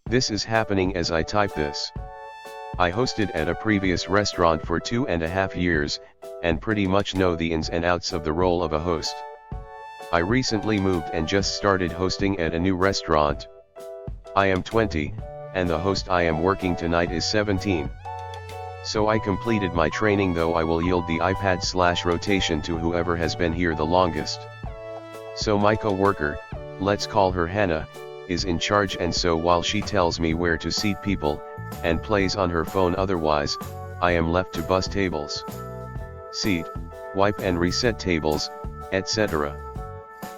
This is happening as I type this. I hosted at a previous restaurant for 2.5 years, and pretty much know the ins and outs of the role of a host. I recently moved and just started hosting at a new restaurant. I am 20, and the host I am working tonight is 17. So I completed my training, though I will yield the iPad/rotation to whoever has been here the longest. So my co-worker, let's call her Hannah, is in charge, and so while she tells me where to seat people, and plays on her phone otherwise, I am left to bus tables, seat, wipe and reset tables, etc.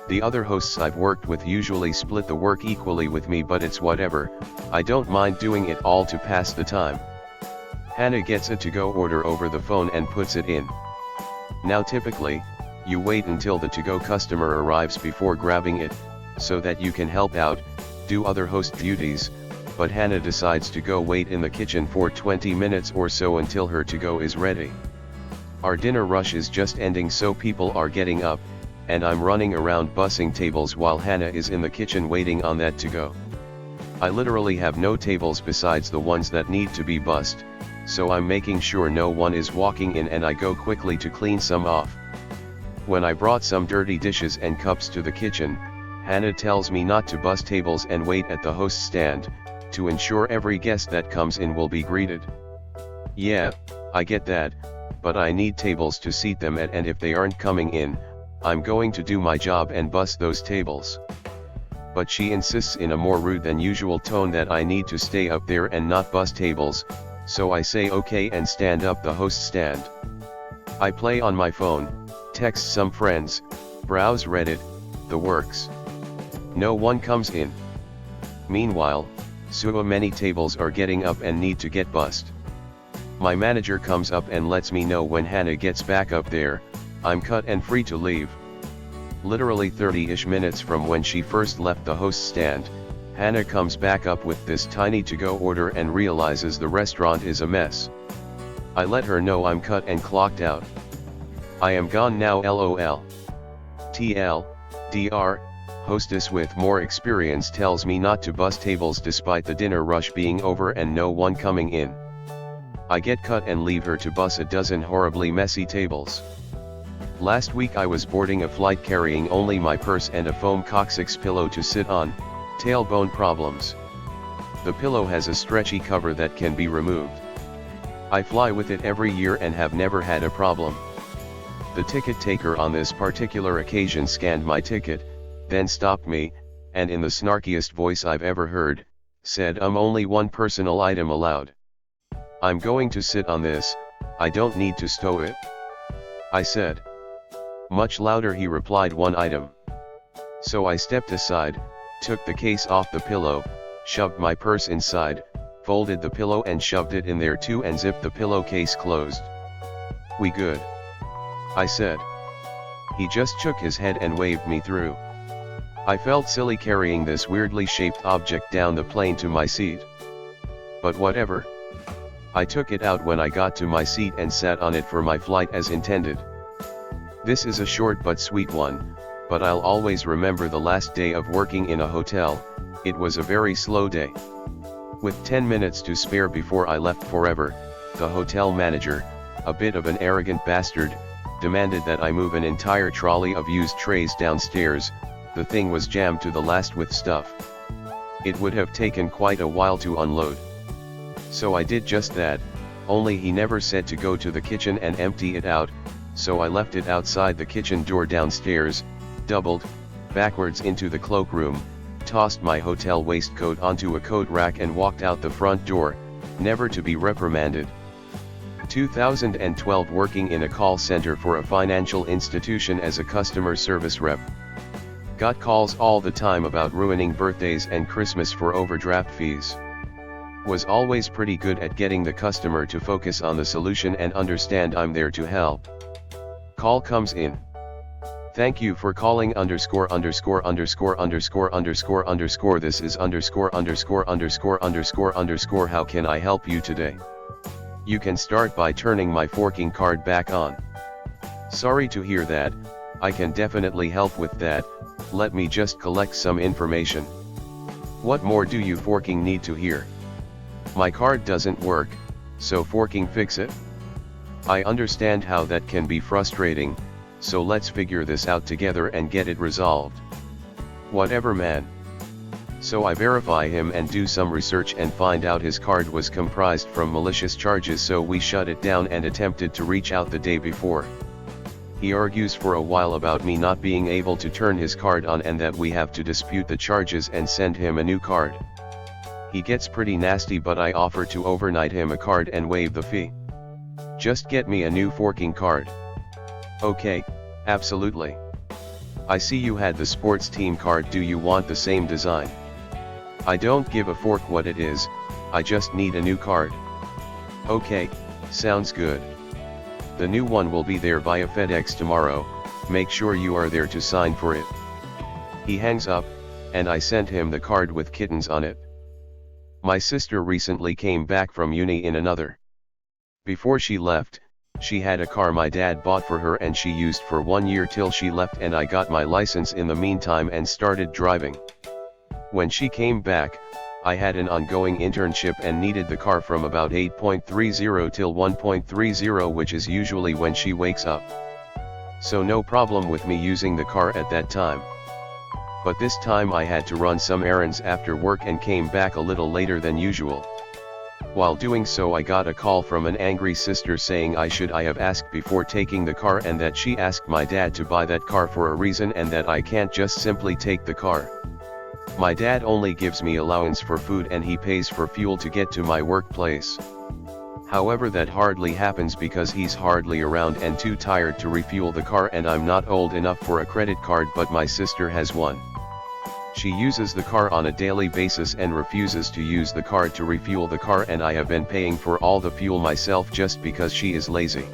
The other hosts I've worked with usually split the work equally with me, but it's whatever, I don't mind doing it all to pass the time. Hannah gets a to-go order over the phone and puts it in. Now typically, you wait until the to-go customer arrives before grabbing it, so that you can help out, do other host duties, but Hannah decides to go wait in the kitchen for 20 minutes or so until her to-go is ready. Our dinner rush is just ending, so people are getting up, and I'm running around bussing tables while Hannah is in the kitchen waiting on that to-go. I literally have no tables besides the ones that need to be bussed, so I'm making sure no one is walking in, and I go quickly to clean some off. When I brought some dirty dishes and cups to the kitchen, Hannah tells me not to bus tables and wait at the host stand, to ensure every guest that comes in will be greeted. Yeah, I get that, but I need tables to seat them at, and if they aren't coming in, I'm going to do my job and bus those tables. But she insists in a more rude than usual tone that I need to stay up there and not bus tables, so I say okay and stand up the host stand. I play on my phone, text some friends, browse Reddit, the works. No one comes in. Meanwhile, so many tables are getting up and need to get bussed. My manager comes up and lets me know when Hannah gets back up there, I'm cut and free to leave. Literally 30-ish minutes from when she first left the host stand, Hannah comes back up with this tiny to-go order and realizes the restaurant is a mess. I let her know I'm cut and clocked out. I am gone now, lol. TL, DR, hostess with more experience tells me not to bus tables despite the dinner rush being over and no one coming in. I get cut and leave her to bus a dozen horribly messy tables. Last week I was boarding a flight carrying only my purse and a foam coccyx pillow to sit on, tailbone problems. The pillow has a stretchy cover that can be removed. I fly with it every year and have never had a problem. The ticket taker on this particular occasion scanned my ticket, then stopped me, and in the snarkiest voice I've ever heard, said only one personal item allowed. I'm going to sit on this, I don't need to stow it. I said. Much louder he replied, one item. So I stepped aside, took the case off the pillow, shoved my purse inside, folded the pillow and shoved it in there too and zipped the pillowcase closed. We good? I said. He just shook his head and waved me through. I felt silly carrying this weirdly shaped object down the plane to my seat. But whatever. I took it out when I got to my seat and sat on it for my flight as intended. This is a short but sweet one, but I'll always remember the last day of working in a hotel. It was a very slow day. With 10 minutes to spare before I left forever, the hotel manager, a bit of an arrogant bastard, demanded that I move an entire trolley of used trays downstairs. The thing was jammed to the last with stuff. It would have taken quite a while to unload. So I did just that, only he never said to go to the kitchen and empty it out, so I left it outside the kitchen door downstairs, doubled, backwards into the cloakroom, tossed my hotel waistcoat onto a coat rack and walked out the front door, never to be reprimanded. 2012, working in a call center for a financial institution as a customer service rep. Got calls all the time about ruining birthdays and Christmas for overdraft fees. Was always pretty good at getting the customer to focus on the solution and understand I'm there to help. Call comes in. Thank you for calling underscore underscore underscore underscore underscore underscore this is underscore underscore underscore underscore underscore how can I help you today? You can start by turning my forking card back on. Sorry to hear that, I can definitely help with that, let me just collect some information. What more do you forking need to hear? My card doesn't work, so forking fix it? I understand how that can be frustrating, so let's figure this out together and get it resolved. Whatever, man. So I verify him and do some research and find out his card was comprised from malicious charges, so we shut it down and attempted to reach out the day before. He argues for a while about me not being able to turn his card on and that we have to dispute the charges and send him a new card. He gets pretty nasty, but I offer to overnight him a card and waive the fee. Just get me a new forking card. Okay, absolutely. I see you had the sports team card. Do you want the same design? I don't give a fork what it is, I just need a new card. Okay, sounds good. The new one will be there via FedEx tomorrow, make sure you are there to sign for it. He hangs up, and I sent him the card with kittens on it. My sister recently came back from uni in another. Before she left, she had a car my dad bought for her and she used for 1 year till she left, and I got my license in the meantime and started driving. When she came back, I had an ongoing internship and needed the car from about 8:30 till 1:30, which is usually when she wakes up. So no problem with me using the car at that time. But this time I had to run some errands after work and came back a little later than usual. While doing so, I got a call from an angry sister saying I have asked before taking the car, and that she asked my dad to buy that car for a reason and that I can't just simply take the car. My dad only gives me allowance for food and he pays for fuel to get to my workplace. However, that hardly happens because he's hardly around and too tired to refuel the car, and I'm not old enough for a credit card, but my sister has one. She uses the car on a daily basis and refuses to use the card to refuel the car, and I have been paying for all the fuel myself just because she is lazy.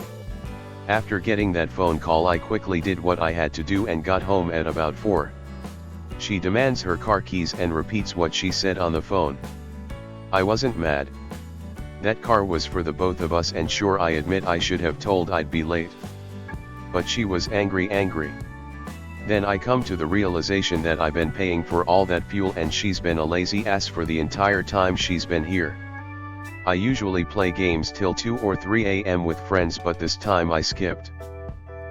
After getting that phone call, I quickly did what I had to do and got home at about 4. She demands her car keys and repeats what she said on the phone. I wasn't mad. That car was for the both of us, and sure, I admit I should have told I'd be late. But she was angry. Then I come to the realization that I've been paying for all that fuel and she's been a lazy ass for the entire time she's been here. I usually play games till 2 or 3 a.m. with friends, but this time I skipped.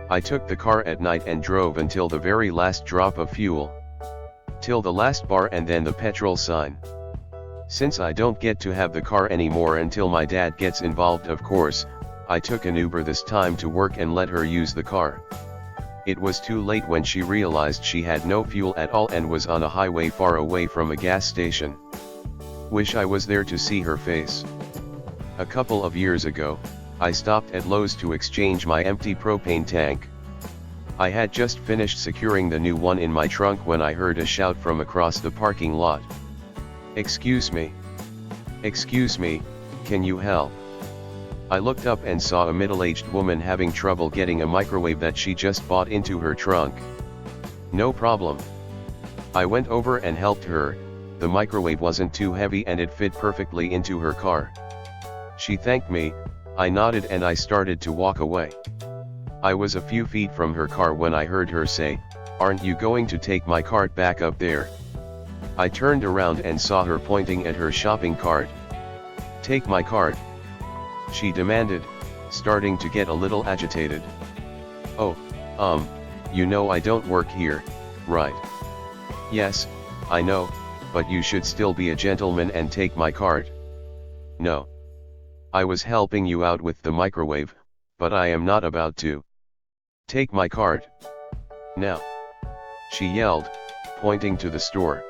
I took the car at night and drove until the very last drop of fuel. Till the last bar and then the petrol sign. Since I don't get to have the car anymore until my dad gets involved, of course, I took an Uber this time to work and let her use the car. It was too late when she realized she had no fuel at all and was on a highway far away from a gas station. Wish I was there to see her face. A couple of years ago, I stopped at Lowe's to exchange my empty propane tank. I had just finished securing the new one in my trunk when I heard a shout from across the parking lot. "Excuse me. Excuse me, can you help?" I looked up and saw a middle-aged woman having trouble getting a microwave that she just bought into her trunk. No problem. I went over and helped her. The microwave wasn't too heavy and it fit perfectly into her car. She thanked me, I nodded and I started to walk away. I was a few feet from her car when I heard her say, "Aren't you going to take my cart back up there?" I turned around and saw her pointing at her shopping cart. "Take my cart," she demanded, starting to get a little agitated. "Oh, you know I don't work here, right?" "Yes, I know, but you should still be a gentleman and take my cart." "No. I was helping you out with the microwave, but I am not about to. Take my cart. Now," she yelled, pointing to the store.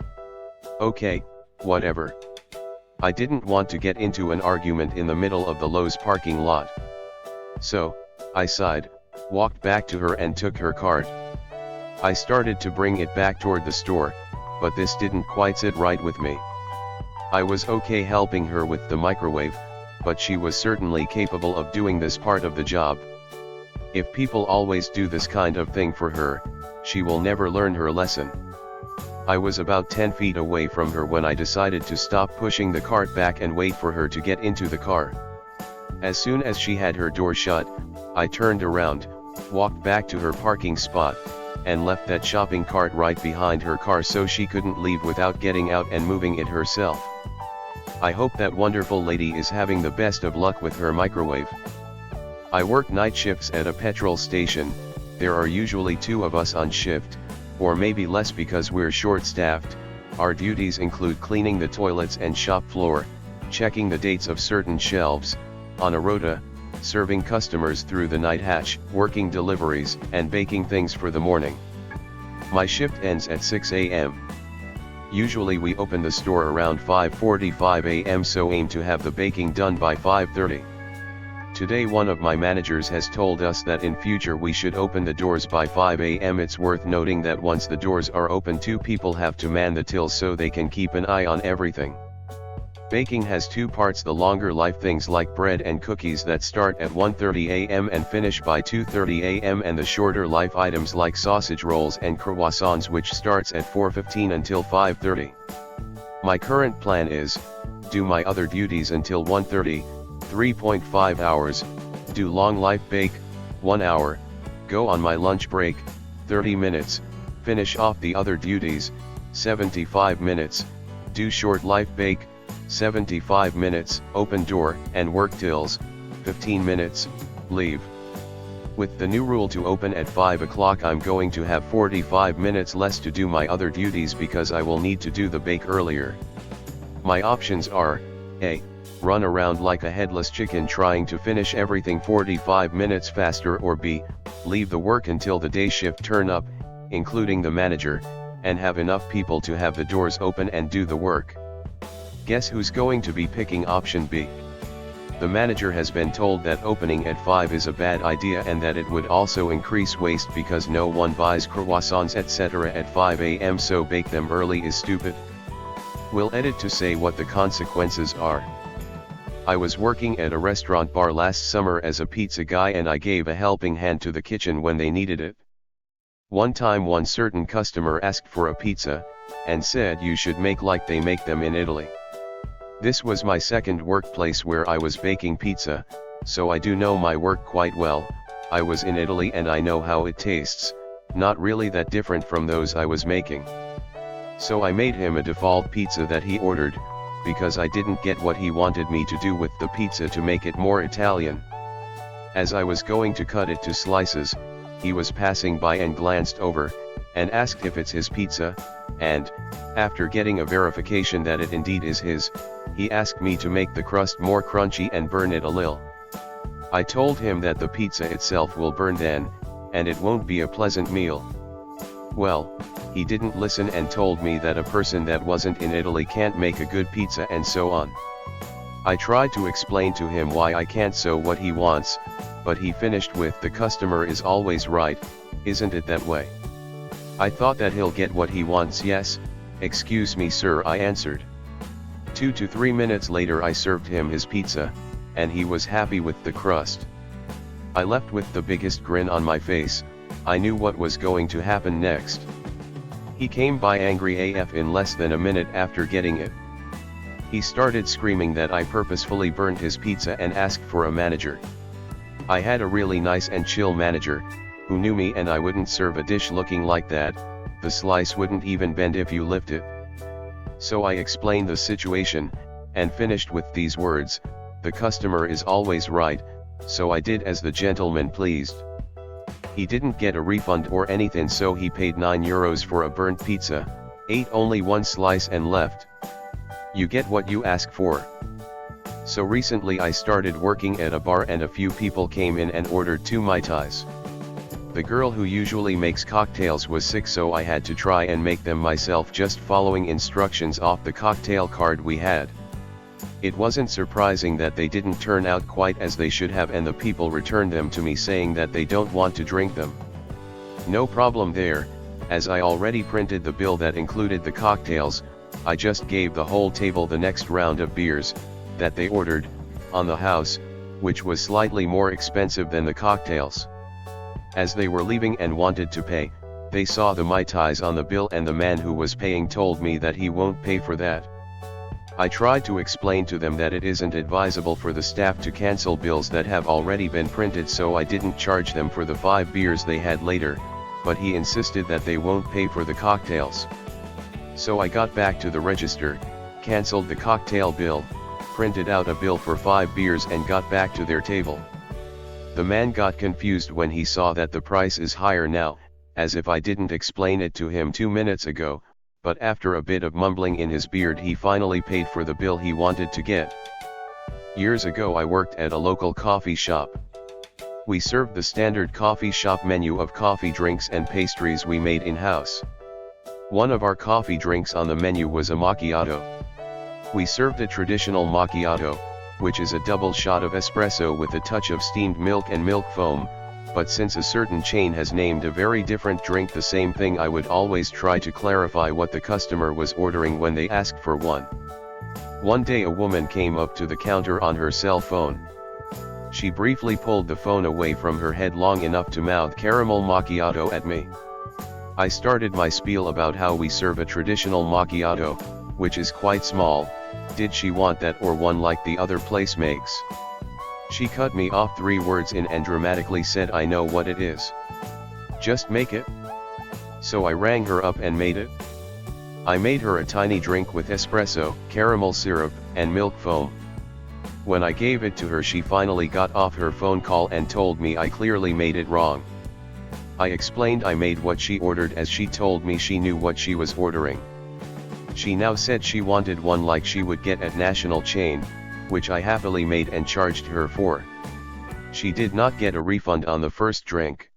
"Okay, whatever." I didn't want to get into an argument in the middle of the Lowe's parking lot. So, I sighed, walked back to her and took her cart. I started to bring it back toward the store, but this didn't quite sit right with me. I was okay helping her with the microwave, but she was certainly capable of doing this part of the job. If people always do this kind of thing for her, she will never learn her lesson. I was about 10 feet away from her when I decided to stop pushing the cart back and wait for her to get into the car. As soon as she had her door shut, I turned around, walked back to her parking spot, and left that shopping cart right behind her car so she couldn't leave without getting out and moving it herself. I hope that wonderful lady is having the best of luck with her microwave. I work night shifts at a petrol station. There are usually 2 of us on shift, or maybe less because we're short-staffed. Our duties include cleaning the toilets and shop floor, checking the dates of certain shelves, on a rota, serving customers through the night hatch, working deliveries, and baking things for the morning. My shift ends at 6 a.m. Usually we open the store around 5:45 a.m. so aim to have the baking done by 5:30. Today one of my managers has told us that in future we should open the doors by 5 a.m. It's worth noting that once the doors are open 2 people have to man the tills so they can keep an eye on everything. Baking has 2 parts: the longer life things like bread and cookies that start at 1:30 a.m. and finish by 2:30 a.m. and the shorter life items like sausage rolls and croissants which starts at 4:15 until 5:30. My current plan is, do my other duties until 1:30, 3.5 hours, do long life bake, 1 hour, go on my lunch break, 30 minutes, finish off the other duties, 75 minutes, do short life bake, 75 minutes, open door and work tills, 15 minutes, leave. With the new rule to open at 5 o'clock I'm going to have 45 minutes less to do my other duties because I will need to do the bake earlier. My options are, A. Run around like a headless chicken trying to finish everything 45 minutes faster, or B. Leave the work until the day shift turn up, including the manager, and have enough people to have the doors open and do the work. Guess who's going to be picking option B? The manager has been told that opening at 5 is a bad idea and that it would also increase waste because no one buys croissants etc. at 5 a.m. so bake them early is stupid. We'll edit to say what the consequences are. I was working at a restaurant bar last summer as a pizza guy and I gave a helping hand to the kitchen when they needed it. One time one certain customer asked for a pizza, and said you should make like they make them in Italy. This was my second workplace where I was baking pizza, so I do know my work quite well. I was in Italy and I know how it tastes, not really that different from those I was making. So I made him a default pizza that he ordered, because I didn't get what he wanted me to do with the pizza to make it more Italian. As I was going to cut it to slices, he was passing by and glanced over, and asked if it's his pizza, and, after getting a verification that it indeed is his, he asked me to make the crust more crunchy and burn it a little. I told him that the pizza itself will burn then, and it won't be a pleasant meal. Well, he didn't listen and told me that a person that wasn't in Italy can't make a good pizza and so on. I tried to explain to him why I can't so what he wants, but he finished with the customer is always right, isn't it that way? I thought that he'll get what he wants. Yes, excuse me sir, I answered. 2 to 3 minutes later I served him his pizza, and he was happy with the crust. I left with the biggest grin on my face. I knew what was going to happen next. He came by angry AF in less than a minute after getting it. He started screaming that I purposefully burned his pizza and asked for a manager. I had a really nice and chill manager, who knew me and I wouldn't serve a dish looking like that, the slice wouldn't even bend if you lift it. So I explained the situation, and finished with these words, the customer is always right, so I did as the gentleman pleased. He didn't get a refund or anything so he paid €9 for a burnt pizza, ate only one slice and left. You get what you ask for. So recently I started working at a bar and a few people came in and ordered 2 Mai Tais. The girl who usually makes cocktails was sick so I had to try and make them myself just following instructions off the cocktail card we had. It wasn't surprising that they didn't turn out quite as they should have and the people returned them to me saying that they don't want to drink them. No problem there, as I already printed the bill that included the cocktails. I just gave the whole table the next round of beers, that they ordered, on the house, which was slightly more expensive than the cocktails. As they were leaving and wanted to pay, they saw the Mai Tais on the bill and the man who was paying told me that he won't pay for that. I tried to explain to them that it isn't advisable for the staff to cancel bills that have already been printed so I didn't charge them for the 5 beers they had later, but he insisted that they won't pay for the cocktails. So I got back to the register, cancelled the cocktail bill, printed out a bill for 5 beers and got back to their table. The man got confused when he saw that the price is higher now, as if I didn't explain it to him 2 minutes ago, but after a bit of mumbling in his beard he finally paid for the bill he wanted to get. Years ago I worked at a local coffee shop. We served the standard coffee shop menu of coffee drinks and pastries we made in-house. One of our coffee drinks on the menu was a macchiato. We served a traditional macchiato, which is a double shot of espresso with a touch of steamed milk and milk foam, but since a certain chain has named a very different drink the same thing, I would always try to clarify what the customer was ordering when they asked for one. One day a woman came up to the counter on her cell phone. She briefly pulled the phone away from her head long enough to mouth caramel macchiato at me. I started my spiel about how we serve a traditional macchiato, which is quite small. Did she want that or one like the other place makes? She cut me off 3 words in and dramatically said, "I know what it is. Just make it." So I rang her up and made it. I made her a tiny drink with espresso, caramel syrup, and milk foam. When I gave it to her, she finally got off her phone call and told me I clearly made it wrong. I explained I made what she ordered, as she told me she knew what she was ordering. She now said she wanted one like she would get at national chain, which I happily made and charged her for. She did not get a refund on the first drink.